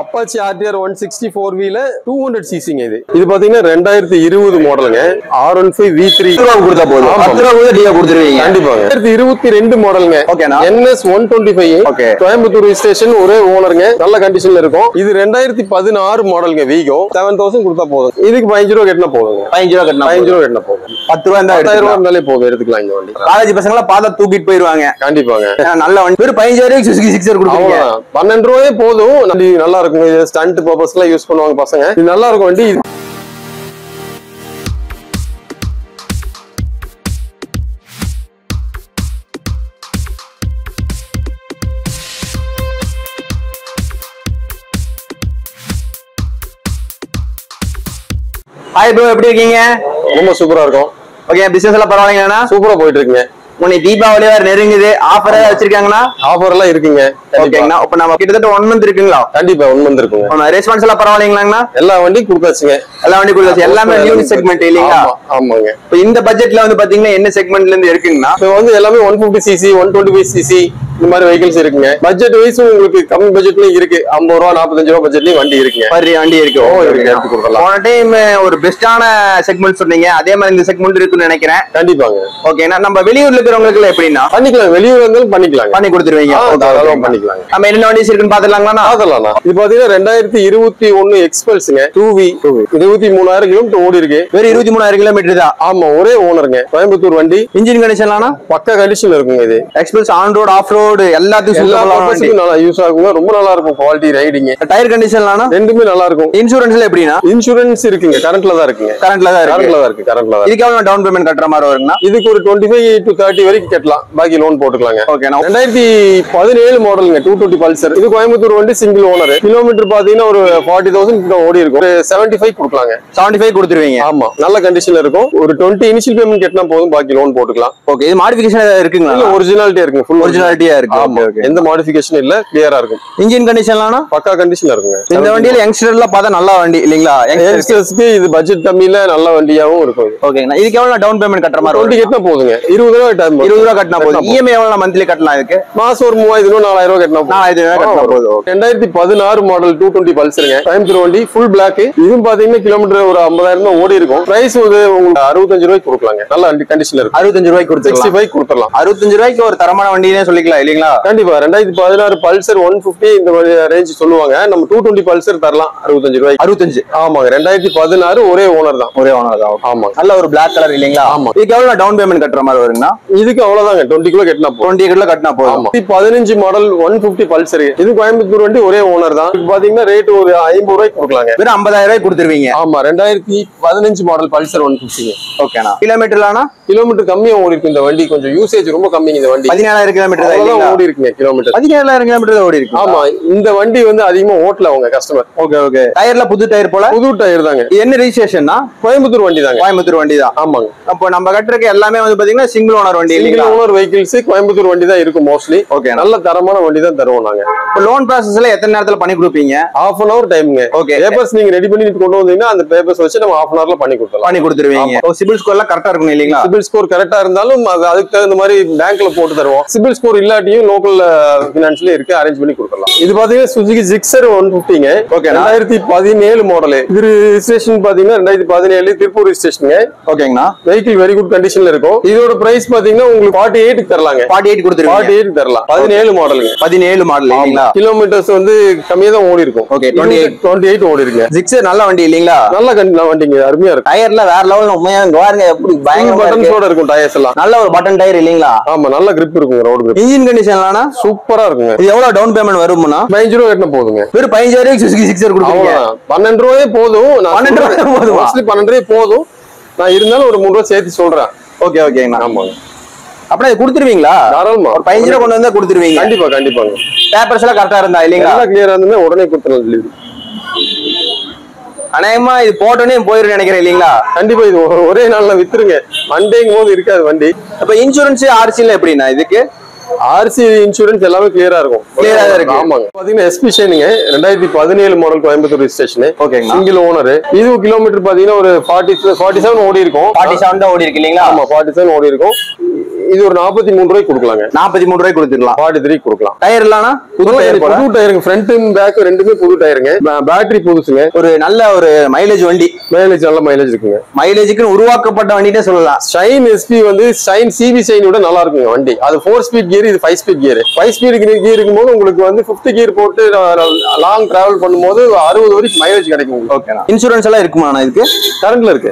Apache RTR 164 வீல 200 சிசிங்க இது பாத்தீங்கன்னா 2020 மாடலுங்க R15 V3 கொடுத்தா போதும் 10 ரூபாய் கூட டியா கொடுத்துருவீங்க கண்டிப்பாங்க 2022 மாடலுங்க ஓகேனா NS 125 கோயம்புத்தூர் ஸ்டேஷன் ஒரே ஓனருங்க நல்ல கண்டிஷன்ல இருக்கும் இது 2016 மாடலுங்க வீகோ 7000 கொடுத்தா போதும் இதுக்கு 15 ரூபாய் கட்டினா போதுங்க 15 ரூபாய் கட்டினா போதும் 10 ரூபாய் இருந்தா 10,000 ரூபாய் இருந்தாலே போதும் எடுத்துக்கலாம் இந்த வண்டி காலேஜ் பசங்க பார்த்தா தூக்கிட்டு போயிடுவாங்க கண்டிப்பாங்க நல்ல வண்டி வெறும் 15 ரூபாய்க்கு சுசுகி சிக்ஸர் கொடுப்பீங்க 12 ரூபாயே போதும் நல்லா இருக்கும் இது ஸ்டண்ட் பர்பஸ்ல யூஸ் பண்ணுவாங்க பசங்க இது நல்லா இருக்கும் வண்டி ஹாய் ப்ரோ எப்படி இருக்கீங்க ரொம்ப சூப்பரா இருக்கும் ஓகே பிசினஸ் எல்லாம் பரவாயில்லைங்கண்ணா சூப்பரா போயிட்டு இருக்குங்க உனக்கு தீபாவளி வேற நெருங்குது ஆஃபர் ஏதாவது வச்சிருக்காங்கன்னா ஆஃபர் எல்லாம் இருக்குங்க ஓகேங்கண்ணா இப்ப நம்ம கிட்டத்தட்ட 1 மந்த் இருக்குங்களா கண்டிப்பா 1 மந்த் இருக்குங்க ரெஸ்பான்ஸ் எல்லாம் பரவாயில்லைங்களாங்கண்ணா எல்லா வண்டியும் கொடுத்தாச்சுங்க எல்லா வண்டியும் கொடுத்தாச்சு எல்லாமே நியூ செக்மெண்ட் இல்லீங்களா ஆமாங்க இப்போ இந்த பட்ஜெட்ல வந்து பாத்தீங்கன்னா என்ன செக்மெண்ட்ல இருந்து இருக்குங்கண்ணா இப்போ வந்து எல்லாமே 150 சிசி 125 சிசி இந்த மாதிரி வெஹிக்கிள்ஸ் இருக்குங்க பட்ஜெட் வைஸ் உங்களுக்கு கம்மி பட்ஜெட்லயும் இருக்கு 50 ரூபா 45 ரூபா பட்ஜெட்லயும் வண்டி இருக்குங்க வண்டி இருக்கு எடுத்து கொடுக்கலாம் போன டைம் ஒரு பெஸ்டான செக்மெண்ட் சொன்னீங்க அதே மாதிரி இந்த செக்மெண்ட் இருக்குன்னு நினைக்கிறேன் கண்டிப்பாங்க ஓகேனா நம்ம வெளியூர்ல இருக்கிறவங்களுக்கு எப்படின்னா பண்ணிக்கலாம் வெளியூர் இருந்தாலும் பண்ணிக்கலாம் பண்ணி கொடுத்துருவீங்க பண்ணிக்கலாம் நம்ம என்ன வண்டி இருக்குன்னு பாத்துலாங்களா பாத்துலாம் இது பாத்தீங்கன்னா 2021 எக்ஸ்பல்ஸ்ங்க 2V 23000 கிலோமீட்டர் ஓடி இருக்கு வெறும் 23000 கிலோமீட்டர் தான் ஆமா ஒரே ஓனருங்க கோயம்புத்தூர் வண்டி இன்ஜின் கண்டிஷன்லானா பக்கா கண்டிஷன்ல இருக்குங்க இது Xpulse on road off road எல்லாத்துக்கும் நல்லா யூஸ் ஆகுங்க ரொம்ப நல்லா இருக்கும் குவாலிட்டி ரைடிங் டயர் கண்டிஷன்லானா ரெண்டுமே நல்லா இருக்கும் இன்சூரன்ஸ்ல எப்படின்னா இன்சூரன்ஸ் இருக்குங்க கரண்ட்ல தான் இருக்குங்க கரண்ட்ல தான் இருக்கு இதுக்கு எவ்வளவு டவுன் பேமெண்ட் கட்டுற மாதிரி வரும்னா இதுக்கு ஒரு 25 to 30 வரைக்கும் கட்டலாம் பாக்கி லோன் போட்டுக்கலாங்க ஓகே 2017 மாடலுங்க 220 பல்சர் இது கோயம்புத்தூர் வண்டி சிங்கிள் ஓனர் கிலோமீட்டர் பாத்தீங்கன்னா ஒரு 40,000 கிட்ட ஓடி இருக்கும் 75 கொடுக்கலாங்க 75 கொடுத்துருவீங்க ஆமா நல்ல கண்டிஷன்ல இருக்கும் ஒரு 20 இனிஷியல் பேமெண்ட் கட்டினா போதும் பாக்கி லோன் போட்டுக்கலாம் ஓகே இது மாடிஃபிகேஷன் இருக்குங்களா ஒரிஜினாலிட்டியா இருக்கு ஃபுல் ஒரிஜினாலிட்டியா இருக்கு எந்த மாடிஃபிகேஷன் இல்ல கிளியரா இருக்கும் இன்ஜின் கண்டிஷன்லானா பக்கா கண்டிஷன்ல இருக்குங்க இந்த வண்டியில யங்ஸ்டர்ல பார்த்தா நல்ல வண்டி இல்லீங்களா யங்ஸ்டர்ஸ்க்கு இது பட்ஜெட் கம்மியில நல்ல வண்டியாவும் இருக்கும் ஓகேங்க இதுக்கு எவ்வளவு டவுன் பேமெண்ட் கட்டற மாதிரி 20 கட்டினா போதுங்க 20 ரூபாய் கட்டினா போதும் இஎம்ஐ எவ்வளவு மந்த்லி கட்டலாம் இதுக்கு மாசம் ஒரு 3000 4000 ரூபாய் கட்டினா 4000 கட்டினா போதும் 2016 மாடல் 220 பல்சருங்க கோயம்புத்தூர் வண்டி ஃபுல் பிளாக் இதுவும் பாத்தீங்கன்னா கிலோமீட்டர் ஒரு 50,000 தான் ஓடி இருக்கும் பிரைஸ் வந்து உங்களுக்கு 65 ரூபாய்க்கு கொடுக்கலாங்க நல்ல வண்டி கண்டிஷன்ல இருக்கு 65 ரூபாய்க்கு கொடுத்துக்கலாம் 65 கொடுத்துடலாம் 65 ரூபாய்க்கு ஒரு தரமான வண்டினே சொல்லிக்கலாம் இல்லீங்களா கண்டிப்பா 2016 பல்சர் 150 இந்த ரேஞ்ச் சொல்லுவாங்க நம்ம 220 பல்சர் தரலாம் 65 ரூபாய்க்கு 65 ஆமாங்க 2016 ஒரே ஓனர் தான் ஆமா நல்ல ஒரு பிளாக் கலர் இல்லீங்களா ஆமா இதுக்கு எவ்வளவு டவுன் பேமெண்ட் கட்டுற மாதிரி வரும்னா இதுக்கு அவ்வளவுதாங்க 20 கிலோ கட்டினா போதும் 20 கிலோ கட்டினா போதும் 15 மாடல் 150 பல்சர் இது கோயம்புத்தூர் வண்டி ஒரே ஓனர் தான் இது பாத்தீங்கன்னா ரேட் ஒரு 50 ரூபாய்க்கு கொடுக்கலாங்க வெறும் 50,000 ரூபாய்க்கு கொடுத்துருவீங்க ஆமா 2015 மாடல் பல்சர் 150 ஓகேனா கிலோமீட்டர்லானா கிலோமீட்டர் கம்மியா ஓடி இருக்கு இந்த வண்டி கொஞ்சம் யூசேஜ் ரொம்ப கம்மிங்க இந்த வண்டி 17000 கிலோமீட்டர் தான் ஓடி இருக்குங்க கிலோமீட்டர் 17000 கிலோமீட்டர் தான் ஓடி இருக்கு ஆமா இந்த வண்டி வந்து அதிகமா ஓட்டல அவங்க கஸ்டமர் ஓகே டயர்ல புது டயர் போல புது டயர் தாங்க என்ன ரெஜிஸ்ட்ரேஷன்னா கோயம்புத்தூர் வண்டி தாங்க கோயம்புத்தூர் வண்டி தான் ஆமாங்க அப்போ நம்ம கட்டுறதுக்கு எல்லாமே வந்து பாத்தீங்கன்னா சிங்கிள் ஓனர் வண்டி சிங்கிள் ஓனர் வெஹிக்கிள்ஸ் கோயம்புத்தூர் வண்டி தான் இருக்கும் மோஸ்ட்லி ஓகே நல்ல தரமான வண்டி தான் தருவோம் நாங்க லோன் ப்ராசஸ்ல எத்தனை நேரத்துல பண்ணி கொடுப்பீங்க half an hour டைம்ங்க ஓகே பேப்பர்ஸ் நீங்க ரெடி பண்ணி கொண்டு வந்தீங்கன்னா அந்த பேப்பர்ஸ் வச்சு நம்ம half an hourல பண்ணி கொடுத்துருவீங்க சிபில் ஸ்கோர் எல்லாம் கரெக்டா இருக்கும் இல்லீங்களா சிபில் ஸ்கோர் கரெக்டா இருந்தாலும் அதுக்கு தகுந்த மாதிரி பேங்க்ல போட்டு தருவோம் சிபில் ஸ்கோர் இல்லாட்டியும் லோக்கல் பினான்ஸ்ல இருக்கு அரேஞ்ச் பண்ணி கொடுக்கலாம் இது பாத்தீங்கன்னா சுசுகி ஜிக்ஸர் 150ங்க ஓகே 2017 மாடல் இது ரெஜிஸ்ட்ரேஷன் பாத்தீங்கன்னா 2017 திருப்பூர் ரெஜிஸ்ட்ரேஷனுங்க ஓகேங்களா வெஹிக்கிள் வெரி குட் கண்டிஷன்ல இருக்கும் இதோட பிரைஸ் பாத்தீங்கன்னா உங்களுக்கு 48 தரலாங்க 48 கொடுத்துருவீங்க 48 தரலாம் 17 மாடலுங்க 17 மாடல் இல்லீங்களா கிலோமீட்டர்ஸ் வந்து கம்மியா தான் ஓடி இருக்கும் ஓகே 28 ஓடி இருக்கு ஜிக்ஸர் நல்ல வண்டி இல்லீங்களா நல்ல வண்டிங்க அருமையா இருக்கும் டயர்ல வேற லெவல்ல உண்மையா பாருங்க எப்படி பயங்கர பட்டன்ஸோட இருக்கும் டயர்ஸ் எல்லாம் நல்ல ஒரு பட்டன் டயர் இல்லீங்களா ஆமா நல்ல grip இருக்கும் ரோட் grip இன்ஜின் கண்டிஷன்லானா சூப்பரா இருக்குங்க இது எவ்வளவு டவுன் பேமெண்ட் வரும்னா 15 ரூபாய் கட்டினா போதுங்க வெறும் 15000 ரூபாய்க்கு சுசுகி ஜிக்ஸர் கொடுப்பீங்க 12 ரூபாயே போதும் 12 ரூபாய் போதும் மோஸ்ட்லி 12 ரூபாய் போதும் நான் இருந்தாலும் ஒரு 3 ரூபாய் சேர்த்து சொல்றேன் ஓகேங்க ஆமாங்க அப்படியே கொடுத்துருவீங்களா தாராளமா ஒரு 15 ரூபாய் கொண்டு வந்தா கொடுத்துருவீங்க கண்டிப்பாங்க பேப்பர்ஸ் எல்லாம் கரெக்டா இருந்தா இல்லீங்களா எல்லாம் கிளியரா இருந்தா உடனே கொடுத்துறேன் டெலிவரி அநேகமா இது போட்டோனே போயிரும் நினைக்கிறேன் இல்லீங்களா கண்டிப்பா இது ஒரே நாள்ல வித்துருங்க மண்டேங்கும் போது இருக்காது வண்டி அப்ப இன்சூரன்ஸ் ஆர்சில எப்படின்னா இதுக்கு ஆர்சி இன்சூரன்ஸ் எல்லாமே கிளியரா இருக்கும் ஆமாங்க பாத்தீங்கன்னா எஸ்பி ஷைனிங்க 2017 மாடல் கோயம்புத்தூர் ஸ்டேஷன் ஓகேங்க சிங்கிள் ஓனர் இது கிலோமீட்டர் பாத்தீங்கன்னா ஒரு 47 ஓடி இருக்கும் 47 தான் ஓடி இருக்கு இல்லீங்களா ஆமா 47 ஓடி இருக்கும் இது ஒரு 43 ரூபாய்க்கு கொடுக்கலாங்க. 43 ரூபாய்க்கு கொடுத்துக்கலாம். 43 கொடுக்கலாம். டயர் இல்லனா புது டயருங்க, ஃப்ரண்ட் பேக் ரெண்டுமே புது டயருங்க. பேட்டரி புதுசுங்க. ஒரு நல்ல ஒரு மைலேஜ் வண்டி. மைலேஜ் நல்ல மைலேஜ் இருக்குங்க. மைலேஜுக்கு உருவாக்கப்பட்ட வண்டினே சொல்லலாம். ஷைன் எஸ்பி வந்து ஷைன் சிபி ஷைனோட நல்லா இருக்குங்க வண்டி. அது 4 ஸ்பீட் கியர், இது 5 ஸ்பீட் கியர். 5 ஸ்பீட் கியர் இருக்கும்போது உங்களுக்கு வந்து 5th கியர் போட்டு லாங் டிராவல் பண்ணும்போது 60 வரைக்கும் மைலேஜ் கிடைக்கும். ஓகேண்ணா. இன்சூரன்ஸ் எல்லாம் இருக்குமா இதுக்கு? கரண்ட்ல இருக்கு.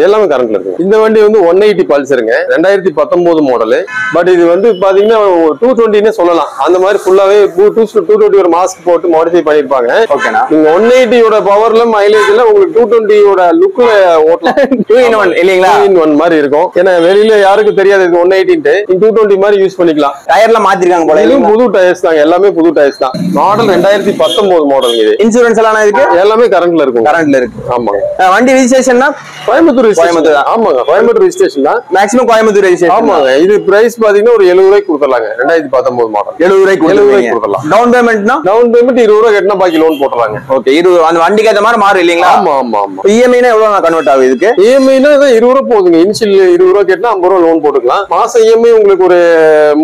எல்லாமே கரண்ட்ல இருக்கு. இந்த வண்டி வந்து 180 பல்சருங்க, 2019 மாடல். பட் இது வந்து பாத்தீங்கன்னா 220 சொல்லலாம். அந்த மாதிரி ஃபுல்லாவே 220 ஒரு மாஸ்க் போட்டு மாடிஃபை பண்ணிருப்பாங்க. ஓகேண்ணா. நீங்க 180 பவர்ல மைலேஜ்ல உங்களுக்கு 220 லுக்ல ஓட்டலாம். 2-in-1 இல்லீங்களா? 2-in-1 மாதிரி இருக்கும். ஏன்னா வெளியில யாருக்கும் தெரியாது இது 180 220 மாதிரி யூஸ் பண்ணிக்கலாம். டயர்ல மாத்திருக்காங்க போல. இதுவும் புது டயர்ஸ் தாங்க, எல்லாமே புது டயர்ஸ் தான். Model 2019 model. இது இன்சூரன்ஸ் எல்லாம் இதுக்கு எல்லாமே கரண்ட்ல இருக்கும். கரண்ட்ல இருக்கு. ஆமாங்க. வண்டி ரெஜிஸ்ட்ரேஷன்னா கோயம்புத்தூர் ரெஜிஸ்ட்ரேஷன். ஆமாங்க, கோயம்புத்தூர் ரெஜிஸ்ட்ரேஷன் தான். Maximum Coimbatore registration. ஆமாங்க. இது பிரைஸ் பாத்தீங்கன்னா ஒரு 70 ரூபாய்க்கு கொடுத்துடலாங்க. 2019 மாடல் 70 ரூபாய்க்கு கொடுத்துடலாம். டவுன் பேமெண்ட்னா? டவுன் பேமெண்ட் 20 ரூபாய் கட்டினா பாக்கி லோன் போட்டுறாங்க. ஓகே. 20 அந்த வண்டிக்கு ஏத்த மாதிரி மாறும் இல்லீங்களா? ஆமா ஆமா ஆமா. இஎம்ஐனா எவ்வளவு கன்வெர்ட் ஆகுது இதுக்கு? இஎம்ஐனா 20 ரூபாய் போகுதுங்க. இனிஷியல் 20 ரூபாய் கட்டினா 50 ரூபாய் லோன் போட்டுக்கலாம். மாசம் இஎம்ஐ உங்களுக்கு ஒரு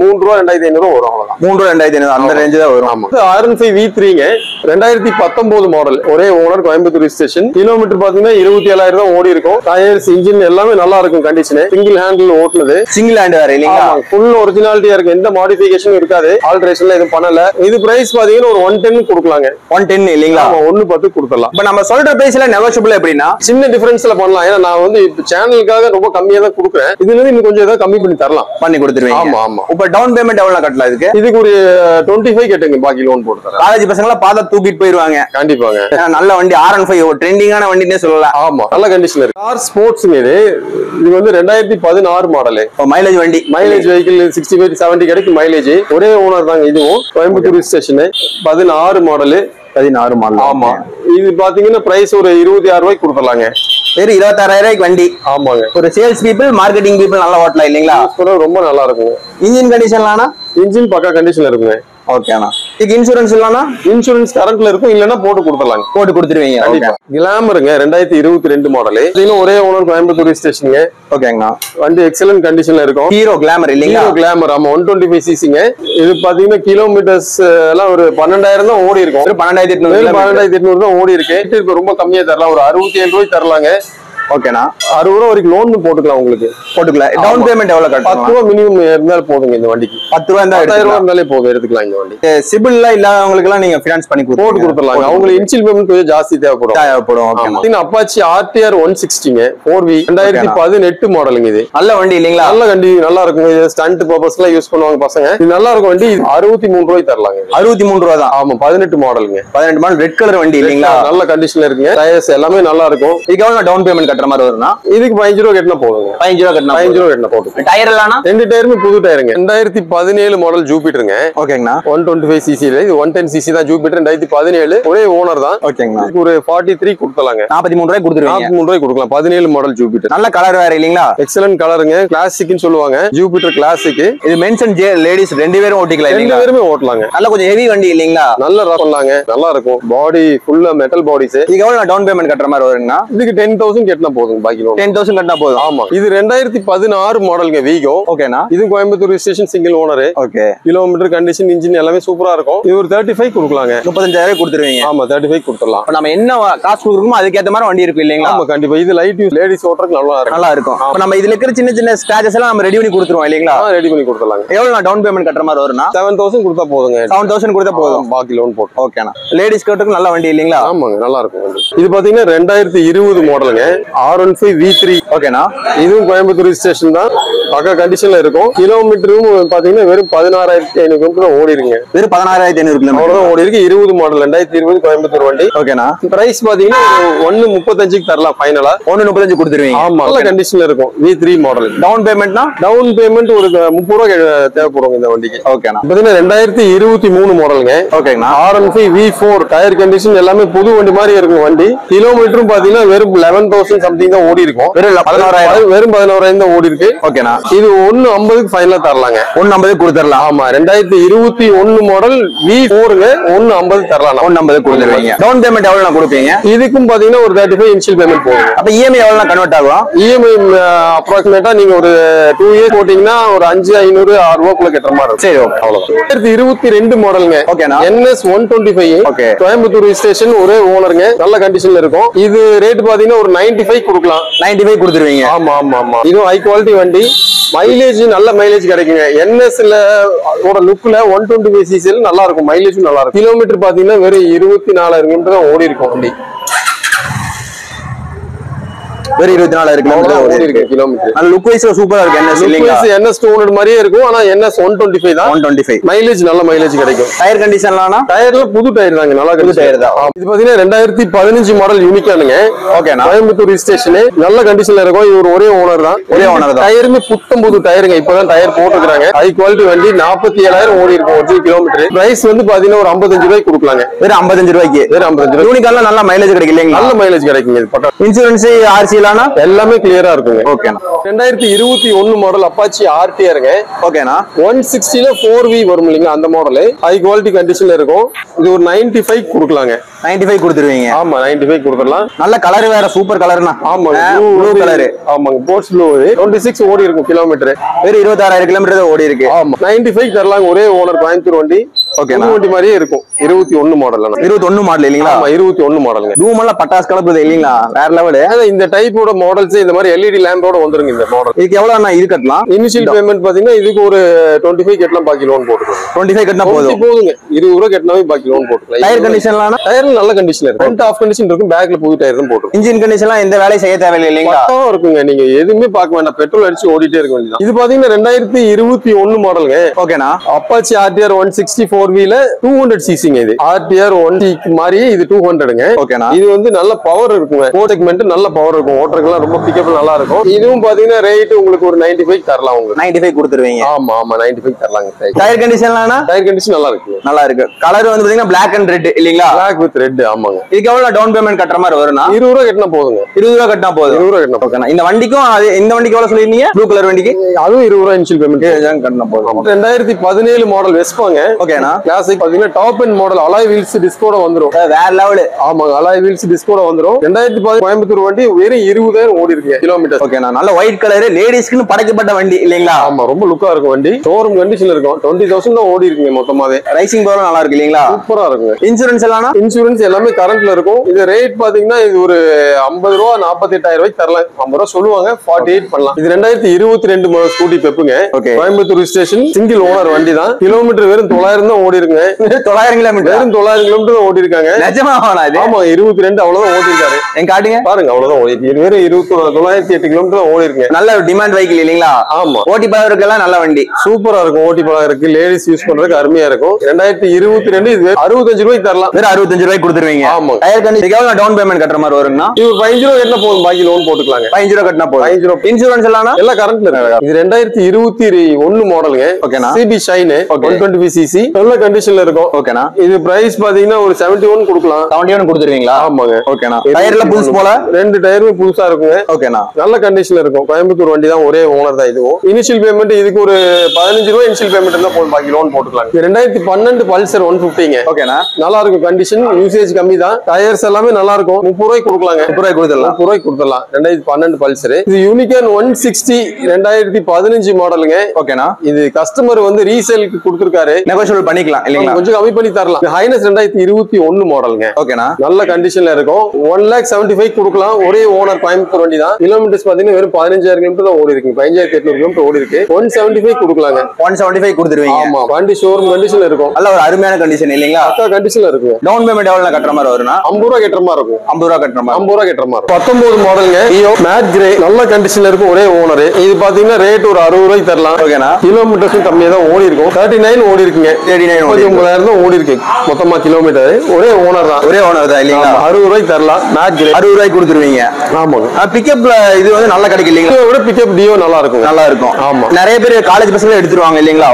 3 ரூபாய் 2500 வரும். அவ்வளவுதான். 3 ரூபாய் 2500 அந்த ரேஞ்ச் தான் வரும். ஆமா. R15 V3ங்க 2019 model. ஒரே ஓனர், கோயம்புத்தூர் ரெஜிஸ்ட்ரேஷன். கிலோமீட்டர் பாத்தீங்கன்னா 27,000 தான் ஓடி இருக்கும். டயர்ஸ், இன்ஜின் எல்லாமே நல்லா இருக்கும் கண்டிஷன். சிங்கிள் ஹேண்டில் ஓட்டுனது. சிங்கிள் ஹேண்ட் வேற இல்லீங்களா? ஃபுல் ஒரிஜினாலிட்டியா இருக்கு. எந்த மாடிஃபிகேஷனும் இருக்காது. ஆல்ட்ரேஷன்ல எதுவும் பண்ணல. இது பிரைஸ் பாத்தீங்கன்னா ஒரு 110 கொடுக்கலாங்க. 110 இல்லீங்களா? 110 கொடுத்துடலாம். இப்ப நம்ம சொல்ற பிரைஸ்ல நெகோஷியபிள் எப்படின்னா சின்ன டிஃபரன்ஸ்ல பண்ணலாம். ஏன்னா நான் வந்து இப்ப சேனலுக்காக ரொம்ப கம்மியா தான் கொடுக்குறேன். இதுல இருந்து இன்னும் கொஞ்சம் ஏதாவது கம்மி பண்ணி தரலாம். பண்ணி கொடுத்துருவீங்க. ஆமா ஆமா. இப்ப டவுன் பேமெண்ட் எவ்வளவு கட்டலாம் இதுக்கு? இதுக்கு ஒரு 25 கட்டுங்க, பாக்கி லோன் போட்டு தரேன். காலேஜ் பசங்க எல்லாம் பார்த்தா தூக்கிட்டு போயிருவாங்க. கண்டிப்பாங்க. நல்ல வண்டி R15 ஒரு ட்ரெண்டிங்கான வண்டினே சொல்லலாம். ஆமா, நல்ல கண்டிஷன்ல இருக்கு. கார் ஸ்போர்ட்ஸ்ங்க இது. இது வந்து 2016 மாடல். மைலேஜ் வண்டி. மைலேஜ் வெஹிக்கிள் 65-70 கிடைக்கும் மைலேஜ். ஒரே ஓனர் தாங்க இதுவும். Coimbatore station 16 model. 16 மாடல். ஆமா. இது பாத்தீங்கன்னா பிரைஸ் ஒரு 26 ரூபாய்க்கு கொடுத்துடலாங்க. வெறும் 26,000 ரூபாய்க்கு வண்டி. ஆமாங்க. ஒரு சேல்ஸ் பீப்புள், மார்க்கெட்டிங் பீப்புள் நல்லா ஓட்டலாம் இல்லீங்களா? ரொம்ப நல்லா இருக்கும். இன்ஜின் கண்டிஷன்லானா? இன்ஜின் பக்கா கண்டிஷன்ல இருக்குங்க. ஓகேண்ணா. இதுக்கு இன்சூரன்ஸ் இல்லனா? இன்சூரன்ஸ் கரண்ட்ல இருக்கும். இல்லனா போட்டு கொடுத்துடலாங்க. போட்டு கொடுத்துருவீங்க. கண்டிப்பா. கிளாமருங்க 2022 மாடல். இதுவும் ஒரே ஓனர், கோயம்புத்தூர் ஸ்டேஷனுங்க. ஓகேங்கண்ணா. வண்டி எக்ஸலன்ட் கண்டிஷன்ல இருக்கும். ஹீரோ கிளாமர் இல்லீங்களா? Hero glamour. ஆமா, 125 சிசிங்க. இது பாத்தீங்கன்னா கிலோமீட்டர்ஸ் எல்லாம் ஒரு 12,000 தான் ஓடி இருக்கும். 12,800 தான் ஓடி இருக்கு. ரொம்ப கம்மியா தரலாம். ஒரு 67 ரூபாய் தரலாங்க. ஓகேண்ணா. 60 ரூபாய் வரைக்கும் லோன் போட்டுக்கலாம். உங்களுக்கு போட்டுக்கலாம். டவுன் பேமெண்ட் எவ்வளவு கட்டலாம்? 10 ரூபாய் மினிமம் இருந்தாலும் போதுங்க. இந்த வண்டிக்கு 10 ரூபாய் இருந்தா 10,000 ரூபாய் இருந்தாலே போதும், எடுத்துக்கலாம் இந்த வண்டி. சிபில்ல இல்லாதவங்களுக்கு எல்லாம் நீங்க ஃபைனான்ஸ் பண்ணி போட்டு கொடுத்துடலாம். அவங்களுக்கு இன்ஷியல் பேமெண்ட் கொஞ்சம் ஜாஸ்தி தேவைப்படும். ஓகேண்ணா. அப்பாச்சி RTR 160ங்க 4V 2018 மாடலுங்க. இது நல்ல வண்டி இல்லீங்களா? நல்ல வண்டி, நல்லா இருக்கும். இது ஸ்டண்ட் பர்பஸ்லாம் யூஸ் பண்ணுவாங்க பசங்க. இது நல்லா இருக்கும் வண்டி. 63 ரூபாய் தரலாங்க. 63 ரூபாய் தான். ஆமா, 18 மாடலுங்க. 18 மாடல் ரெட் கலர் வண்டி இல்லீங்களா? நல்ல கண்டிஷன்ல இருக்குங்க. டயர்ஸ் எல்லாமே நல்லா இருக்கும். இதுக்கு எவ்வளவு டவுன் பேமெண்ட் கட்டுற மாதிரி வரும்னா? இதுக்கு 15 ரூபாய் கட்டினா போதுங்க. 15 ரூபாய் கட்டினா போதும். டயர் எல்லாம் ரெண்டு டயருமே புது டயருங்க. 2017 மாடல் ஜூபிட்டருங்க. ஓகேங்கண்ணா. 125 cc. இது 110 cc தான் ஜூபிட்டர். 2017 ஒரே ஓனர் தான். ஓகேங்கண்ணா. ஒரு 43 கொடுத்தலாங்க. 43 ரூபாய் கொடுத்துருவீங்க. 43 ரூபாய் கொடுக்கலாம். 17 மாடல் ஜூபிட்டர். நல்ல கலர் வேற இல்லீங்களா? எக்ஸலன்ட் கலருங்க. கிளாசிக்னு சொல்லுவாங்க. Jupiter classic. இது மென்ஸ் அண்ட் லேடிஸ் ரெண்டு பேரும் ஓட்டிக்கலாம். ரெண்டு பேருமே ஓட்டலாங்க. நல்ல கொஞ்சம் ஹெவி வண்டி இல்லீங்களா? நல்ல பண்ணலாங்க. நல்லா இருக்கும். பாடி ஃபுல்லா மெட்டல் பாடிஸ். இதுக்கு எவ்வளவு டவுன் பேமெண்ட் கட்டுற மாதிரி வருங்கண்ணா? இதுக்கு 10,000 கட்டினா போதும். பாக்கி 10,000 கட்டினா போதும். ஆமா. இது 2016 மாடலுங்க வீகோ. ஓகேண்ணா. இது Coimbatore station single owner. Okay. Kilometre condition, engine எல்லாமே சூப்பரா இருக்கும். இது ஒரு 35 கொடுக்கலாங்க. 35,000 கொடுத்துருவீங்க. ஆமா, 35 கொடுத்துடலாம். நம்ம என்ன காசு கொடுக்குறோமோ அதுக்கேற்ற மாதிரி வண்டி இருக்கும் இல்லீங்களா? ஆமா, கண்டிப்பா. இது லைட் யூஸ் லேடிஸ் ஓட்டுறதுக்கு நல்லா இருக்கும். அப்ப நம்ம இதுல இருக்கிற சின்ன சின்ன ஸ்கிராச்சஸ் எல்லாம் நம்ம ரெடி பண்ணி கொடுத்துருவோம் இல்லீங்களா? ரெடி பண்ணி கொடுத்துடலாங்க. எவ்வளவு டவுன் பேமெண்ட் கட்டுற மாதிரி வரும்னா? 7,000 கொடுத்தா போதுங்க. 7,000 கொடுத்தா போதும். பாக்கி லோன் போட்டு. ஓகேண்ணா. லேடிஸ் கேட்டுக்கு நல்ல வண்டி இல்லீங்களா? ஆமாங்க, நல்லா இருக்கும். இது பாத்தீங்கன்னா 2020 மாடலுங்க. R15 V3. ஓகேண்ணா. இதுவும் கோயம்புத்தூர் ஸ்டேஷன் தான். பக்கா கண்டிஷன்ல இருக்கும். கிலோமீட்டரும் பாத்தீங்கன்னா வெறும் 16,500 கிலோமீட்டர் ஓடி இருக்கு. வெறும் 16,500 கிலோமீட்டர் ஓடி இருக்கு. 20 மாடல் 2020 கோயம்புத்தூர் வண்டி. ஓகேண்ணா. பிரைஸ் பாத்தீங்கன்னா 135 தரலாம். ஃபைனலா 135 கொடுத்துருவீங்க. ஆமா, நல்ல கண்டிஷன்ல இருக்கும். V3 model. டவுன் பேமெண்ட்னா? டவுன் பேமெண்ட் ஒரு 30 ரூபாய் தேவைப்படும் இந்த வண்டிக்கு. ஓகேண்ணா. பாத்தீங்கன்னா 2023 மாடலுங்க. ஓகேண்ணா. R15 V4 டயர் கண்டிஷன் எல்லாமே புது வண்டி மாதிரி இருக்கும் வண்டி. கிலோமீட்டரும் பாத்தீங்கன்னா வெறும் 11,000 11,000 சம்திங் தான் ஓடி இருக்கும். வெறும் 11,000 வெறும் 11,000 தான் ஓடி இருக்கு. ஓகேண்ணா. இது 1,50க்கு ஃபைனலா தரலாங்க. 1,50 கொடுத்துடலாம். ஆமா 2021 மாடல் V4ங்க 1,50 தரலாம். 1,50 கொடுத்துருவீங்க. டவுன் பேமெண்ட் எவ்வளவு கொடுப்பீங்க? இதுக்கும் பாத்தீங்கன்னா ஒரு 35 இனிஷியல் பேமெண்ட் போகும். அப்ப இஎம்ஐ எவ்வளவு கன்வெர்ட் ஆகும்? இஎம்ஐ அப்ராக்சிமேட்டா நீங்க ஒரு 2 இயர்ஸ் போட்டீங்கன்னா ஒரு 5,500 6 ரூபாய்க்குள்ள கட்டுற மாதிரி இருக்கும். சரி ஓகே. அவ்வளவுதான். 2022 மாடலுங்க. ஓகேண்ணா. NS 125. ஓகே. கோயம்புத்தூர் ஸ்டேஷன் ஒரே ஓனருங்க. நல்ல கண்டிஷன்ல இருக்கும். இது ரேட் பாத்தீங்கன்னா ஒரு 95 கொடுக்கலாம். 95 கொடுத்துருவீங்க. ஆமா ஆமா ஆமா. இதுவும் ஹை குவாலிட்டி வண்டி. மைலேஜ் நல்ல மைலேஜ் கிடைக்குங்க. NSல ஓட லுக்ல 125 cc நல்லா இருக்கும். மைலேஜும் நல்லா இருக்கும். கிலோமீட்டர் பாத்தீங்கன்னா வெறும் 24,000 கிலோமீட்டர் தான் ஓடி இருக்கும் வண்டி. வெறும் 24,000 கிலோமீட்டர். நல்ல லுக் வைஸ் சூப்பரா இருக்கு. NS இல்லீங்களா? NS 200 மாதிரியே இருக்கும். ஆனா NS 125 தான். 125. மைலேஜ் நல்ல மைலேஜ் கிடைக்கும். டயர் கண்டிஷன்லாம்னா டயர்ல புது டயர் தாங்க. நல்லா புது டயர் தான். இது பாத்தீங்கன்னா 2015 மாடல் யூனிகானுங்க. ஓகேண்ணா. கோயம்புத்தூர் ஸ்டேஷன் நல்ல கண்டிஷன்ல இருக்கும். இது ஒரே ஓனர் தான். ஒரே ஓனர் தான். டயருமே புத்தம் புது டயருங்க. இப்பதான் டயர் போட்டுக்கிறாங்க. ஹை குவாலிட்டி வண்டி. 47,000 ஓடி இருக்கும் ஒரிஜினல் கிலோமீட்டர். பிரைஸ் வந்து பாத்தீங்கன்னா ஒரு 55 ரூபாய்க்கு கொடுக்கலாங்க. வெறும் 55 ரூபாய்க்கு. வெறும் 55 ரூபாய். யூனிகான்ல நல்ல மைலேஜ் கிடைக்கும் இல்லீங்களா? நல்ல மைலேஜ் கிடைக்குங்க. இது பக்கம் இன்சூரன்ஸ் RC லானா எல்லாமே கிளியரா இருக்குங்க. ஓகேண்ணா. 2021 மாடல் அப்பாச்சி RTRங்க. ஓகேண்ணா. 160ல 4V வரும் இல்லைங்களா? அந்த மாடல் ஹை குவாலிட்டி கண்டிஷன்ல இருக்கும். இது ஒரு 95 கொடுக்கலாங்க. 95 கொடுத்துருவீங்க. ஆமா 95 கொடுத்துடலாம். நல்ல கலர் வேற சூப்பர் கலர்னா. ஆமா ப்ளூ கலர். ஆமாங்க போட்ஸ் ப்ளூ. 26 ஓடி இருக்கும் கிலோமீட்டர். வெறும் 26,000 கிலோமீட்டர் ஓடி இருக்கு. ஆமா 95 தரலாங்க. ஒரே ஓனர் கோயம்புத்தூர் வண்டி. ஓகேண்ணா. வண்டி மாதிரியே இருக்கும். 21 மாடல். 21 மாடல் இல்லீங்களா? ஆமா 21 மாடலுங்க. ரூமெல்லாம் பட்டாஸ் கலப்புது இல்லீங்களா? வேற லெவல். இந்த டைப்போட மாடல்ஸ் இந்த மாதிரி LED லேம்போட வந்துருங்க. இந்த மாடல் இதுக்கு எவ்வளவு இது கட்டலாம்? இனிஷியல் பேமெண்ட் பாத்தீங்கன்னா இதுக்கு ஒரு 25 கட்டலாம். பாக்கி லோன் போட்டுக்கலாம். 25 கட்டினா போதுங்க. 20 ரூபாய் கட்டினாவே பாக்கி லோன் போட்டுக்கலாம். டயர் கண்டிஷன்லாம் டயர் நல்ல கண்டிஷன்ல இருக்கும். ஃப்ரண்ட் ஆஃப் கண்டிஷன் இருக்கும். பேக்ல புது டயர் தான் போட்டுருக்கும். இன்ஜின் கண்டிஷன்லாம் எந்த வேலையும் செய்ய தேவையில்லை இல்லீங்களா? பக்காவா இருக்குங்க. நீங்க எதுவுமே பார்க்க வேண்டாம். பெட்ரோல் அடிச்சு ஓடிட்டே இருக்க வேண்டியது. இது பாத்தீங்கன்னா 2021 மாடலுங்க. ஓகேண்ணா. அப்பாச்சி RTR 164V 200 cc இது. RTR 160 மாதிரி இது 200ங்க. ஓகேண்ணா. இது வந்து நல்ல பவர் இருக்குங்க. ஃபோர் செக்மெண்ட் நல்ல பவர் இருக்கும். ஓட்டருக்குலாம் ரொம்ப பிக்கப் நல்லா இருக்கும். இதுவும் பாத்தீங்கன்னா ரேட் உங்களுக்கு ஒரு 95 தரலாம். உங்களுக்கு 95 கொடுத்துருவீங்க. ஆமா ஆமா 95 தரலாங்க. டயர் கண்டிஷன்லாம் டயர் கண்டிஷன் நல்லா இருக்கு. நல்லா இருக்கு. கலர் வந்து பாத்தீங்கன்னா Black and Red இல்லீங்களா? Black with red. ஆமாங்க. இதுக்கு எவ்வளவு டவுன் பேமெண்ட் கட்டுற மாதிரி வரும்னா? 20 ரூபாய் கட்டினா போதுங்க. 20 ரூபாய் கட்டினா போதும். 20 ரூபாய் கட்டினா ஓகேண்ணா. இந்த வண்டிக்கும் இந்த வண்டிக்கு எவ்வளவு சொல்லிருந்தீங்க? ப்ளூ கலர் வண்டிக்கு அதுவும் 20 ரூபாய் இனிஷியல் பேமெண்ட் கட்டினா போதும். 2017 மாடல் வெஸ்பாங்க. ஓகேண்ணா. கிளாசிக் பாத்தீங்கன்னா top end model alloy wheels டிஸ்கோட வந்துரும். வேற லெவல். ஆமாங்க அலாய் வீல்ஸ் டிஸ்கோட வந்துரும். 2010 கோயம்புத்தூர் வண்டி வெறும் 20,000 ஓடி இருக்கு கிலோமீட்டர். ஓகேண்ணா. நல்ல ஒயிட் கலர் லேடிஸ்க்குன்னு படைக்கப்பட்ட வண்டி இல்லீங்களா? ஆமா ரொம்ப லுக்கா இருக்கும் வண்டி. ஷோரூம் கண்டிஷன்ல இருக்கும். 20,000 தான் ஓடி இருக்குங்க மொத்தமாவே. ரைசிங் பவர் நல்லா இருக்கு இல்லீங்களா? சூப்பரா இருக்குங்க. இன்சூரன்ஸ் எல்லாம் இன்சூரன்ஸ் எல்லாமே கரண்ட்ல இருக்கும். இது ரேட் பாத்தீங்கன்னா இது ஒரு 50 ரூபா 48,000 ரூபாய்க்கு தரலாம். 50 ரூபா சொல்லுவாங்க. 48 பண்ணலாம். இது 2022 மாடல் ஸ்கூட்டி பெப்புங்க. கோயம்புத்தூர் ஸ்டேஷன் சிங்கிள் ஓனர் வண்டி தான். கிலோமீட்டர் வெறும் 900 தான் ஓடி இருக்குங்க. 900 கிலோமீட்டர். வெறும் 900 கிலோமீட்டர் தான் ஓடி இருக்காங்க. நிஜமா? ஆமா 22 அவ்வளவுதான் ஓடி இருக்காரு. எங்க காட்டுங்க பாருங்க அவ்வளவுதான் ஓடி இருக்கு. வெறும் 908 கிலோமீட்டர் ஓடி இருக்குங்க. நல்ல டிமாண்ட் வெஹிக்கிள் இல்லீங்களா? ஆமா. ஓட்டி பழகிறதுக்கெல்லாம் நல்ல வண்டி. சூப்பரா இருக்கும். ஓட்டி பழகிறதுக்கு லேடிஸ் யூஸ் பண்றதுக்கு அருமையா இருக்கும். 2022 இது 65 ரூபாய்க்கு தரலாம். வெறும் 65 ரூபாய்க்கு கொடுத்துருவீங்க. ஆமா. டயர் கண்டிஷன் எவ்வளவு டவுன் பேமெண்ட் கட்டுற மாதிரி வரும்னா? இது 15 ரூபாய் கட்டினா போதும். பாக்கி லோன் போட்டுக்கலாங்க. 15 ரூபாய் கட்டினா போதும். 15 ரூபாய். இன்சூரன்ஸ் எல்லாம் கரண்ட்ல இருக்கு. இது 2021 மாடலுங்க. ஓகேண்ணா. CB Shine 125 cc நல்ல கண்டிஷன்ல இருக்கும். ஓகேண்ணா. இது பிரைஸ் பாத்தீங்கன்னா ஒரு 71 கொடுக்கலாம். 71 கொடுத்துருவீங்களா? ஆமாங்க. ஓகேண்ணா. டயர்ல புதுசு போல 2 டயருமே புதுசா இருக்குங்க. ஓகேண்ணா. நல்ல கண்டிஷன்ல இருக்கும். கோயம்புத்தூர் வண்டி தான். ஒரே ஓனர் தான் இதுவும். இனிஷியல் பேமெண்ட் இதுக்கு ஒரு 15 ரூபாய் இனிஷியல் பேமெண்ட் இருந்தா போதும். பாக்கி லோன் போட்டுக்கலாம். 2012 பல்சர் 150ங்க. ஓகேண்ணா. நல்லா இருக்கும். கண்டிஷன் யூசேஜ் கம்மி தான். டயர்ஸ் எல்லாமே நல்லா இருக்கும். 30 ரூபாய்க்கு கொடுக்கலாங்க. 30 ரூபாய்க்கு கொடுத்துடலாம். 30 ரூபாய்க்கு கொடுத்துடலாம். 2012 பல்சர். இது யூனிகான் 160 2015 மாடலுங்க. ஓகேண்ணா. இது கஸ்டமர் வந்து ரீசேலுக்கு கொடுத்திருக்காரு. நெகோஷியபிள் பண்ணிக்கலாம் இல்லீங்களா? கொஞ்சம் கம்மி பண்ணி தரலாம். ஹைனஸ் 2021 மாடலுங்க. ஓகேண்ணா. நல்ல கண்டிஷன்ல இருக்கும். 1,75,000 கொடுக்கலாம். ஒரே ஓனர் கோயம்புத்தூர் வண்டி தான். கிலோமீட்டர்ஸ் பாத்தீங்கன்னா வெறும் 15,000 கிலோமீட்டர் தான் ஓடி இருக்கு. 5,800 கிலோமீட்டர் ஓடி இருக்கு. 175 கொடுக்கலாங்க. 175 கொடுத்துருவீங்க. ஆமா வண்டி ஷோரூம் கண்டிஷன்ல இருக்கும். நல்ல ஒரு அருமையான கண்டிஷன் இல்லீங்களா? பக்கா கண்டிஷன்ல இருக்கும். டவுன் பேமெண்ட் எவ்வளவு கட்டுற மாதிரி வரும்னா? 50 ரூபாய் கட்டுற மாதிரி இருக்கும். 50 ரூபாய் கட்டுற மாதிரி. 50 ரூபாய் கட்டுற மாதிரி. 19 மாடலுங்க. மேட் கிரே நல்ல கண்டிஷன்ல இருக்கும். ஒரே ஓனர். இது பாத்தீங்கன்னா ரேட் ஒரு 60 ரூபாய்க்கு தரலாம். ஓகேண்ணா. கிலோமீட்டர்ஸும் கம்மியா தான் ஓடி இருக்கும். 39 ஓடி இருக்குங்க. 39 39,000 தான் ஓடி இருக்கு மொத்தமா கிலோமீட்டர். ஒரே ஓனர் தான். ஒரே ஓனர் தான் இல்லீங்களா? 60 ரூபாய்க்கு தரலாம். மேட் கிரே 60 ரூபாய்க்கு கொடுத்துருவீங்க. ஆமாங்க. பிக்கப்ல இது வந்து நல்ல கிடைக்கும் இல்லீங்களா? இதை விட பிக்கப் டியோ நல்லா இருக்கும். நல்லா இருக்கும். ஆமா. நிறைய பேர் காலேஜ் பசங்க எடுத்துருவாங்க இல்லீங்களா?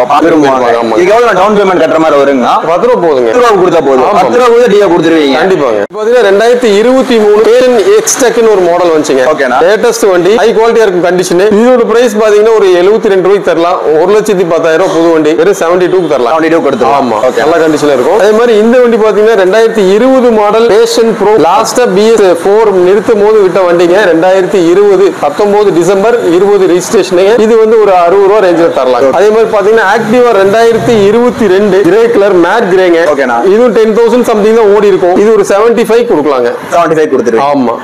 இதுக்கு எவ்வளவு டவுன் பேமெண்ட் கட்டுற மாதிரி வருங்க? 10 ரூபா போதுங்க. 10 ரூபா கொடுத்தா போதும். 10 ரூபா கொடுத்தா டியோ கொடுத்துருவீங்க. கண்டிப்பாங்க. பாத்தீங்கன்னா 2023 பேஷன் எக்ஸ்டெக்னு ஒரு மாடல் வந்துச்சுங்க. ஓகேனா? லேட்டஸ்ட் வண்டி, ஹை குவாலிட்டியா இருக்கும் கண்டிஷன். இதோட பிரைஸ் பாத்தீங்கன்னா ஒரு 72 ரூபாய்க்கு தரலாம். 1,10,000 புது வண்டி வெறும் 72 தரலாம். 72 கொடுத்துருவோம். ஆமா. நல்ல கண்டிஷன்ல இருக்கும். அதே மாதிரி இந்த வண்டி பாத்தீங்கன்னா 2020 மாடல் பேஷன் ப்ரோ. லாஸ்டா BS4 நிறுத்தும் போது விட்ட வண்டிங்க. 2020 19 டிசம்பர் 20 ரெஜிஸ்ட்ரேஷன். இது வந்து ஒரு 60 ரூபாய் ரேஞ்சில தரலாம். அதே மாதிரி பாத்தீங்கன்னா ஆக்டிவா 2022 கிரே கலர் மேட் கிரேங்க. ஓகேனா? இதுவும் 10,000 சம்திங் தான் ஓடி இருக்கும். இது ஒரு 75 கொடுக்கலாங்க. 75 கொடுத்துருவீங்க. ஆமா.